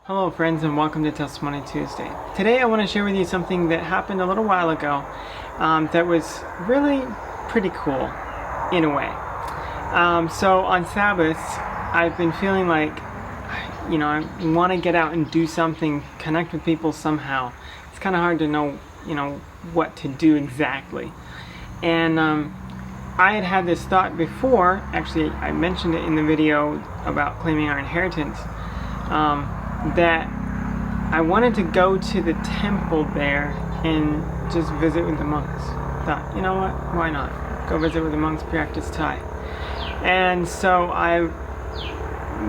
Hello friends, and welcome to Testimony Tuesday. Today I want to share with you something that happened a little while ago that was really pretty cool in a way. So on Sabbaths I've been feeling like, I want to get out and do something, connect with people somehow. It's kind of hard to know, what to do exactly. And I had this thought before. Actually, I mentioned it in the video about claiming our inheritance. That I wanted to go to the temple there and just visit with the monks. Thought, you know what, why not? Go visit with the monks, practice Thai. And so I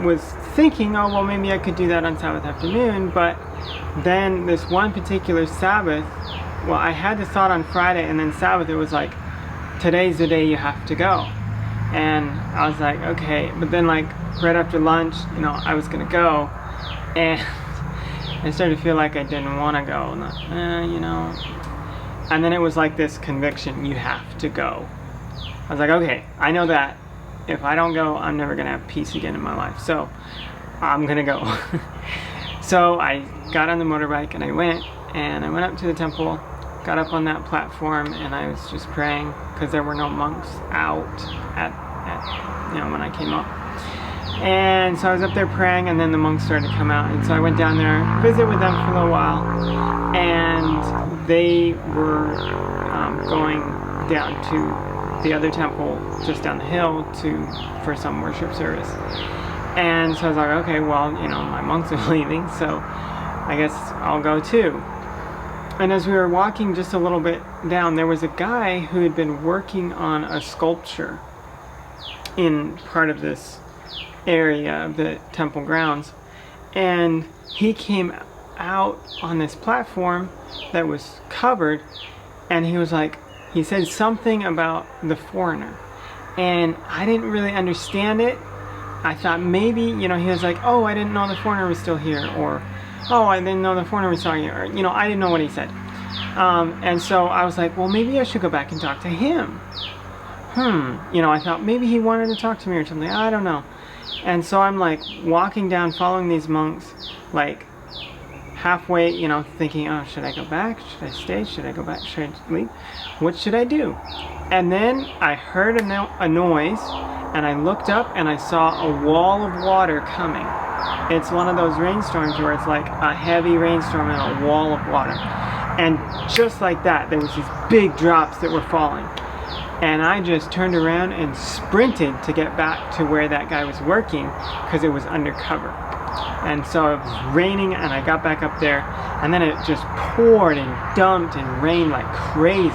was thinking, oh well, maybe I could do that on Sabbath afternoon, but then this one particular Sabbath, well, I had this thought on Friday, and then Sabbath it was like, today's the day you have to go. And I was like, okay, but then like right after lunch, I was gonna go, and I started to feel like I didn't want to go. And then it was like this conviction, you have to go. I was like, okay, I know that if I don't go, I'm never gonna have peace again in my life, so I'm gonna go. So I got on the motorbike and I went up to the temple, got up on that platform, and I was just praying because there were no monks out at when I came up. And so I was up there praying, and then the monks started to come out, and so I went down there, visit with them for a little while, and they were going down to the other temple just down the hill for some worship service. And so I was like, okay, well, my monks are leaving, so I guess I'll go too. And as we were walking just a little bit down, there was a guy who had been working on a sculpture in part of this area of the temple grounds, and he came out on this platform that was covered, and he said something about the foreigner, and I didn't really understand it. I thought maybe, he was like, oh, I didn't know the foreigner was still here, or oh, I didn't know the foreigner was still here, or I didn't know what he said. And so I was like, well, maybe I should go back and talk to him. I thought maybe he wanted to talk to me or something, I don't know. And so I'm like walking down, following these monks, like halfway, thinking, oh, should I go back? Should I stay? Should I go back? Should I leave? What should I do? And then I heard a noise, and I looked up and I saw a wall of water coming. It's one of those rainstorms where it's like a heavy rainstorm and a wall of water. And just like that, there was these big drops that were falling. And I just turned around and sprinted to get back to where that guy was working, because it was undercover. And so it was raining, and I got back up there, and then it just poured and dumped and rained like crazy.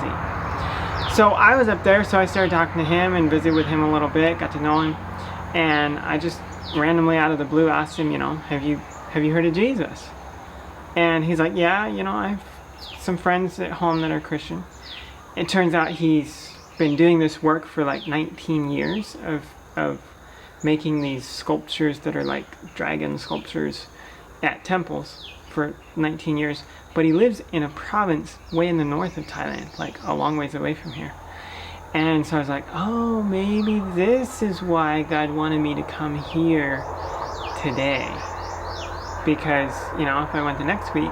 So I was up there, so I started talking to him and visited with him a little bit, got to know him, and I just randomly out of the blue asked him, have you heard of Jesus? And he's like, yeah, I have some friends at home that are Christian. It turns out he's been doing this work for like 19 years of making these sculptures that are like dragon sculptures at temples for 19 years. But he lives in a province way in the north of Thailand, like a long ways away from here. And so I was like, oh, maybe this is why God wanted me to come here today. Because, if I went the next week,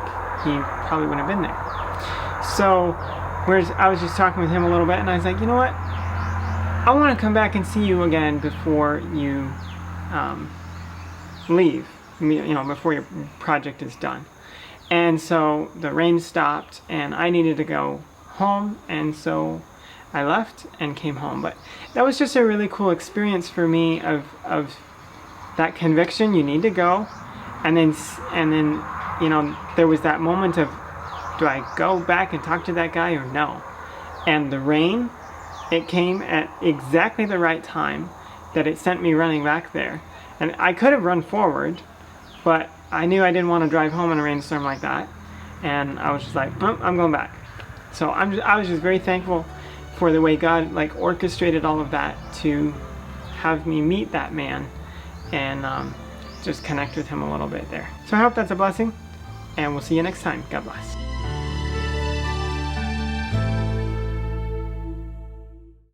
he probably wouldn't have been there. So I was just talking with him a little bit, and I was like, you know what? I want to come back and see you again before you leave, before your project is done. And so the rain stopped, and I needed to go home, and so I left and came home. But that was just a really cool experience for me of that conviction, you need to go. And then there was that moment of, do I go back and talk to that guy or no? And the rain, it came at exactly the right time that it sent me running back there. And I could have run forward, but I knew I didn't want to drive home in a rainstorm like that. And I was just like, oh, I'm going back. So I was just very thankful for the way God orchestrated all of that to have me meet that man and just connect with him a little bit there. So I hope that's a blessing, and we'll see you next time. God bless.